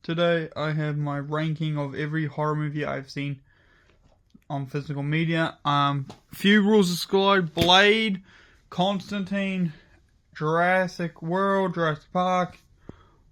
Today I have my ranking of every horror movie I've seen on physical media. Few Rules of Sky, Blade, Constantine, Jurassic World, Jurassic Park.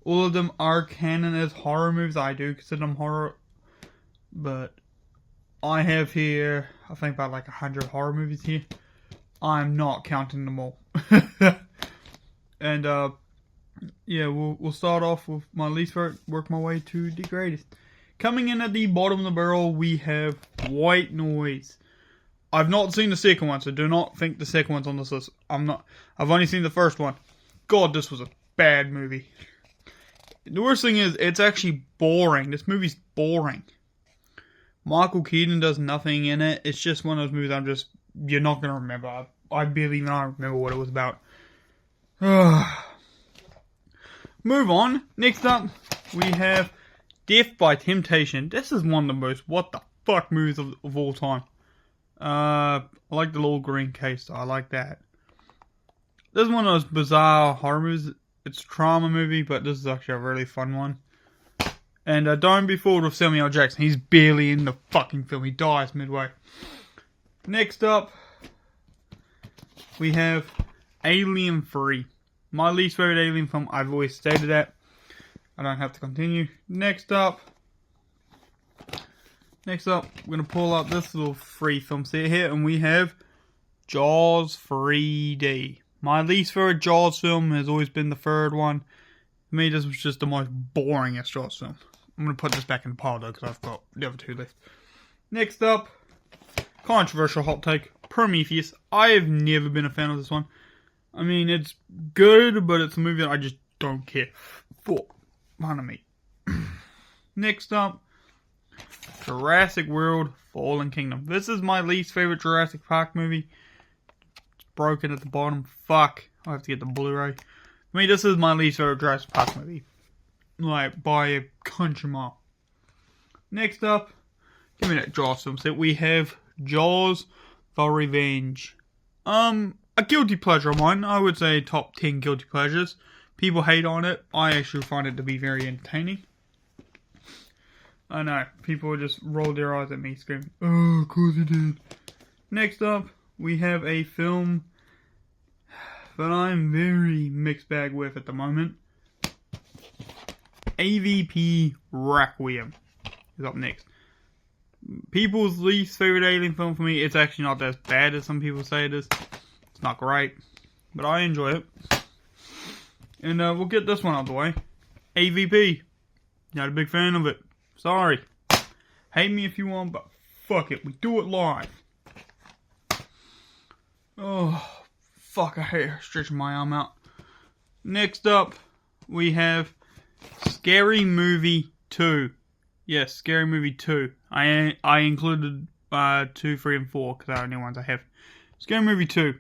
All of them are canon as horror movies. I do consider them horror, but I have here, I think about like 100 horror movies here. I'm not counting them all. And yeah, we'll start off with my least favorite, work my way to the greatest. Coming in at the bottom of the barrel, we have White Noise. I've not seen the second one, so do not think the second one's on this list. I've only seen the first one. God, this was a bad movie. The worst thing is, it's actually boring. This movie's boring. Michael Keaton does nothing in it. It's just one of those movies you're not going to remember. I barely even remember what it was about. Move on. Next up, we have Death by Temptation. This is one of the most what the fuck movies of all time. I like the little green case, though. I like that. This is one of those bizarre horror movies. It's a trauma movie, but this is actually a really fun one. And don't be fooled with Samuel L. Jackson. He's barely in the fucking film. He dies midway. Next up, we have Alien 3. My least favorite Alien film. I've always stated that. I don't have to continue. Next up, we're going to pull up this little free film set here, and we have Jaws 3D. My least favorite Jaws film has always been the third one. For me, this was just the most boringest Jaws film. I'm going to put this back in the pile though, because I've got the other two left. Next up, controversial hot take, Prometheus. I have never been a fan of this one. I mean, it's good, but it's a movie that I just don't care for. Pardon me. Next up, Jurassic World Fallen Kingdom. This is my least favorite Jurassic Park movie. It's broken at the bottom. Fuck. I have to get the Blu-ray. I mean, this is my least favorite Jurassic Park movie. Like, by a country mile. Next up, give me that Jaws film set. We have Jaws The Revenge. A guilty pleasure of mine. I would say top 10 guilty pleasures. People hate on it. I actually find it to be very entertaining. I know. People just roll their eyes at me screaming, "Oh, of course it did." Next up, we have a film that I'm very mixed bag with at the moment. Avpr Requiem is up next. People's least favorite alien film for me. It's actually not as bad as some people say it is. It's not great, but I enjoy it. And we'll get this one out of the way. AVP. Not a big fan of it. Sorry. Hate me if you want, but fuck it. We do it live. Oh, fuck. I hate stretching my arm out. Next up, we have Scary Movie 2. Yes, Scary Movie 2. I included 2, 3, and 4 because they're the only ones I have. Scary Movie 2.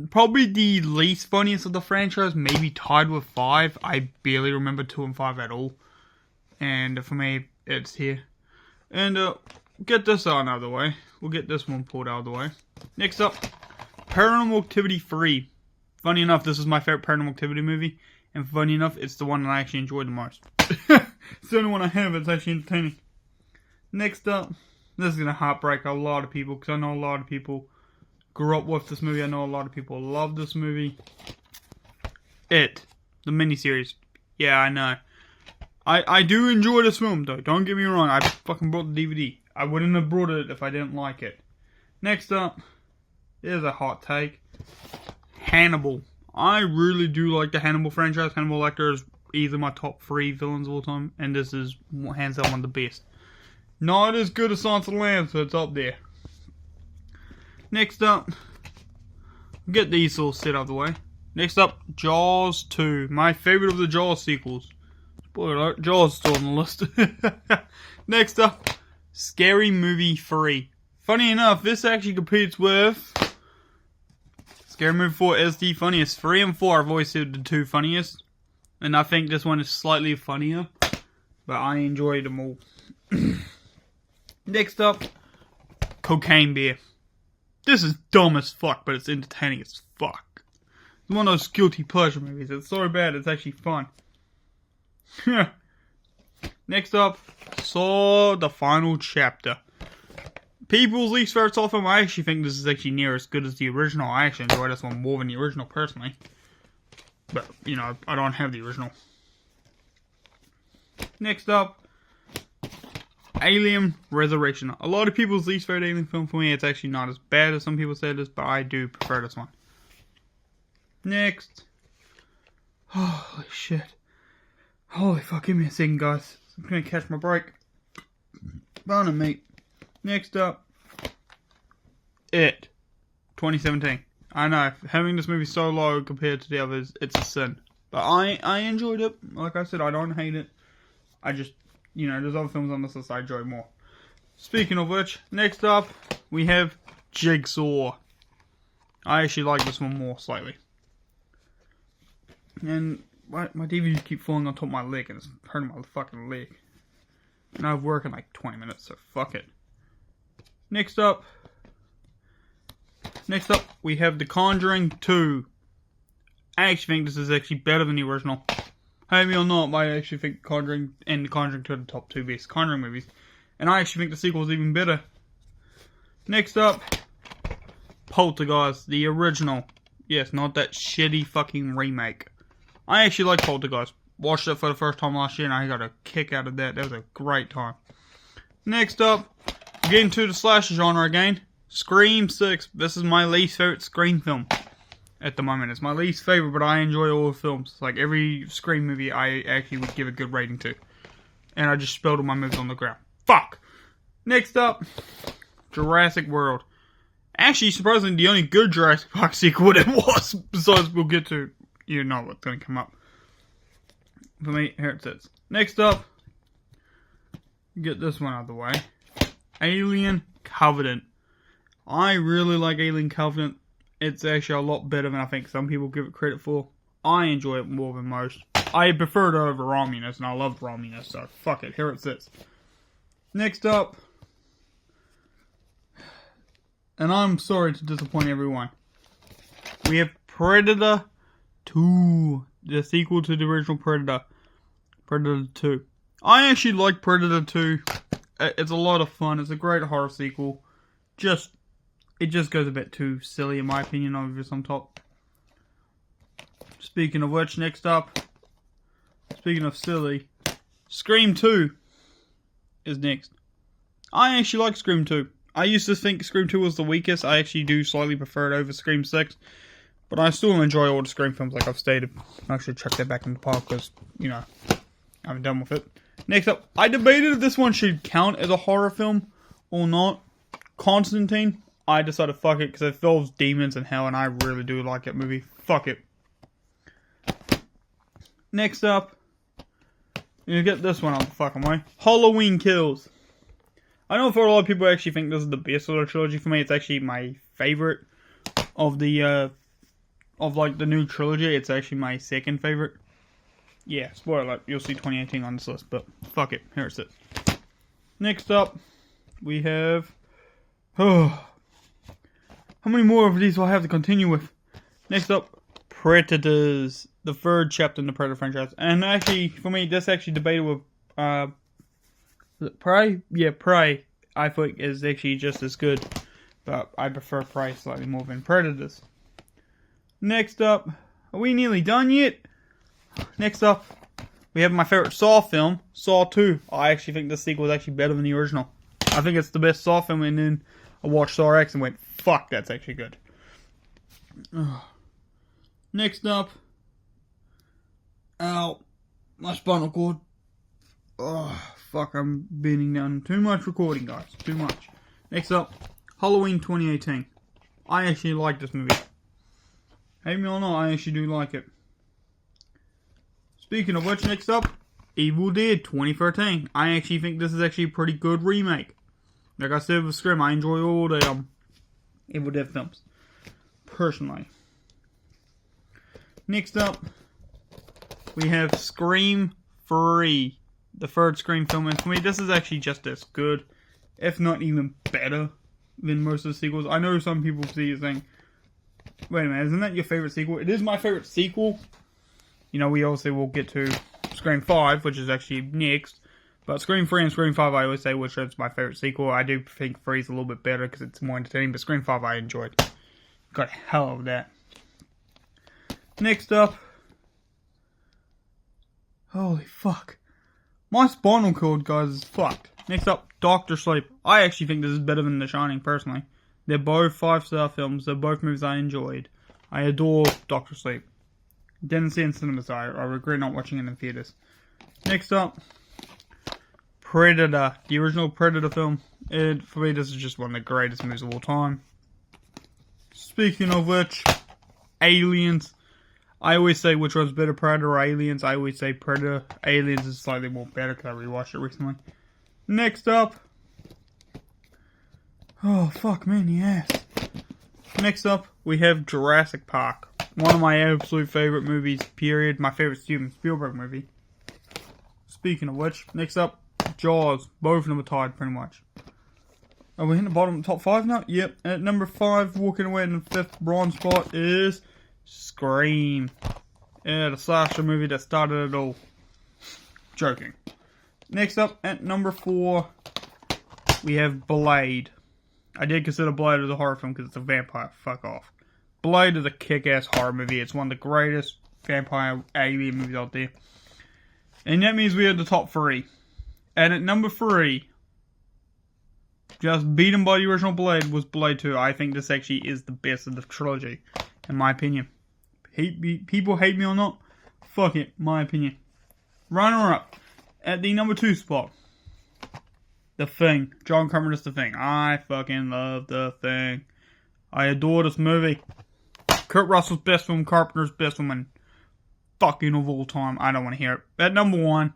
Probably the least funniest of the franchise, maybe tied with 5. I barely remember 2 and 5 at all. And for me, it's here. And get this out of the way. We'll get this one pulled out of the way. Next up, Paranormal Activity 3. Funny enough, this is my favorite Paranormal Activity movie. And funny enough, it's the one that I actually enjoyed the most. It's the only one I have that's actually entertaining. Next up, this is going to heartbreak a lot of people, because I know a lot of people grew up with this movie. I know a lot of people love this movie. It. The miniseries. Yeah, I know. I do enjoy this film, though. Don't get me wrong. I fucking brought the DVD. I wouldn't have brought it if I didn't like it. Next up, here's a hot take. Hannibal. I really do like the Hannibal franchise. Hannibal Lecter is either my top 3 villains of all time, and this is hands down one of the best. Not as good as Silence of the Lambs, so it's up there. Next up, get these all set out of the way. Next up, Jaws 2. My favorite of the Jaws sequels. Spoiler alert, Jaws is still on the list. Next up, Scary Movie 3. Funny enough, this actually competes with Scary Movie 4 as the funniest. 3 and 4 I've always said the 2 funniest. And I think this one is slightly funnier. But I enjoyed them all. Next up, Cocaine Bear. This is dumb as fuck, but it's entertaining as fuck. It's one of those guilty pleasure movies. It's so bad, it's actually fun. Next up, Saw the Final Chapter. People's least favorite Saw film. I actually think this is actually near as good as the original. I actually enjoy this one more than the original personally. But, you know, I don't have the original. Next up, Alien Resurrection. A lot of people's least favorite Alien film. For me, it's actually not as bad as some people say it is, but I do prefer this one. Next. Holy shit. Holy fuck, give me a second, guys. I'm gonna catch my break. Pardon me. Next up, It. 2017. I know, having this movie so low compared to the others, it's a sin. But I enjoyed it. Like I said, I don't hate it. I just, you know, there's other films on this list I enjoy more. Speaking of which, next up, we have Jigsaw. I actually like this one more, slightly. And my DVDs keep falling on top of my leg, and it's hurting my fucking leg. And I have work in like 20 minutes, so fuck it. Next up, we have The Conjuring 2. I actually think this is actually better than the original. Hate me or not, but I actually think Conjuring and The Conjuring 2 are the top 2 best Conjuring movies. And I actually think the sequel is even better. Next up, Poltergeist, the original. Yes, not that shitty fucking remake. I actually like Poltergeist. Watched it for the first time last year and I got a kick out of that. That was a great time. Next up, getting to the slasher genre again. Scream 6. This is my least favorite Scream film at the moment. It's my least favorite, but I enjoy all the films. Like every Scream movie I actually would give a good rating to. And I just spilled all my movies on the ground. Fuck! Next up, Jurassic World. Actually, surprisingly, the only good Jurassic Park sequel it was. Besides, we'll get to, you know what's going to come up. For me, here it sits. Next up, get this one out of the way. Alien Covenant. I really like Alien Covenant. It's actually a lot better than I think some people give it credit for. I enjoy it more than most. I prefer it over Romulus, and I love Romulus, so fuck it, here it sits. Next up, and I'm sorry to disappoint everyone, we have Predator 2, the sequel to the original Predator. Predator 2. I actually like Predator 2. It's a lot of fun. It's a great horror sequel. It just goes a bit too silly in my opinion over some top. Speaking of which, next up, speaking of silly, Scream 2 is next. I actually like Scream 2. I used to think Scream 2 was the weakest. I actually do slightly prefer it over Scream 6. But I still enjoy all the Scream films like I've stated. I should chuck that back in the pile because, you know, I'm done with it. Next up, I debated if this one should count as a horror film or not. Constantine. I decided fuck it because it involves demons and hell and I really do like that movie. Fuck it. Next up, you get this one out the fucking way. Halloween Kills. I know for a lot of people actually think this is the best of the trilogy. For me, it's actually my favorite of the like the new trilogy. It's actually my second favorite. Yeah, spoiler alert, you'll see 2018 on this list, but fuck it, here it sits. Next up, we have... how many more of these do I have to continue with? Next up, Predators, the third chapter in the Predator franchise. And actually, for me, this actually debated with... Prey? Yeah, Prey, I think is actually just as good. But I prefer Prey slightly more than Predators. Next up, are we nearly done yet? Next up, we have my favorite Saw film, Saw 2. I actually think the sequel is actually better than the original. I think it's the best Saw film, and then I watched Saw X and went, fuck, that's actually good. Next up, ow, my spinal cord. Oh, fuck, I'm bending down. Too much recording, guys, too much. Next up, Halloween 2018. I actually like this movie. Hate me or not, I actually do like it. Speaking of which, next up, Evil Dead 2013. I actually think this is actually a pretty good remake. Like I said with Scream, I enjoy all the Evil Dead films. Personally. Next up, we have Scream 3. The third Scream film. And for me, this is actually just as good, if not even better, than most of the sequels. I know some people see it saying, wait a minute, isn't that your favorite sequel? It is my favorite sequel. You know, we obviously will get to Scream 5, which is actually next. But Scream 3 and Scream 5, I always say which one's my favourite sequel. I do think 3 is a little bit better because it's more entertaining, but Scream 5 I enjoyed. Got hell of that. Next up. Holy fuck. My spinal cord, guys, is fucked. Next up, Doctor Sleep. I actually think this is better than The Shining, personally. They're both 5-star films. They're both movies I enjoyed. I adore Doctor Sleep. Didn't see it in cinemas, I regret not watching it in theaters. Next up, Predator. The original Predator film. For me, this is just one of the greatest movies of all time. Speaking of which, Aliens. I always say which one's better, Predator or Aliens. I always say Predator. Aliens is slightly more better because I rewatched it recently. Next up. Oh, fuck, man, yes. Next up, we have Jurassic Park. One of my absolute favourite movies, period. My favourite Steven Spielberg movie. Speaking of which, next up, Jaws. Both of them are tied, pretty much. Are we in the bottom of the top 5 now? Yep. At number 5, walking away in the 5th bronze spot is Scream. Yeah, the slasher movie that started it all. Joking. Next up, at number 4, we have Blade. I did consider Blade as a horror film because it's a vampire. Fuck off. Blade is a kick-ass horror movie. It's one of the greatest vampire alien movies out there. And that means we have the top 3. And at number 3, just beaten by the original Blade, was Blade 2. I think this actually is the best of the trilogy, in my opinion. People hate me or not, fuck it, my opinion. Runner-up, at the number 2 spot, The Thing. John Carpenter's The Thing. I fucking love The Thing. I adore this movie. Kurt Russell's best film, Carpenter's best film, and fucking of all time. I don't want to hear it. At number 1,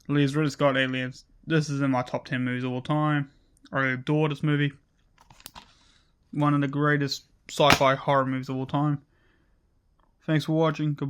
Ridley Scott Aliens. This is in my top 10 movies of all time. I adore this movie. One of the greatest sci-fi horror movies of all time. Thanks for watching. Goodbye.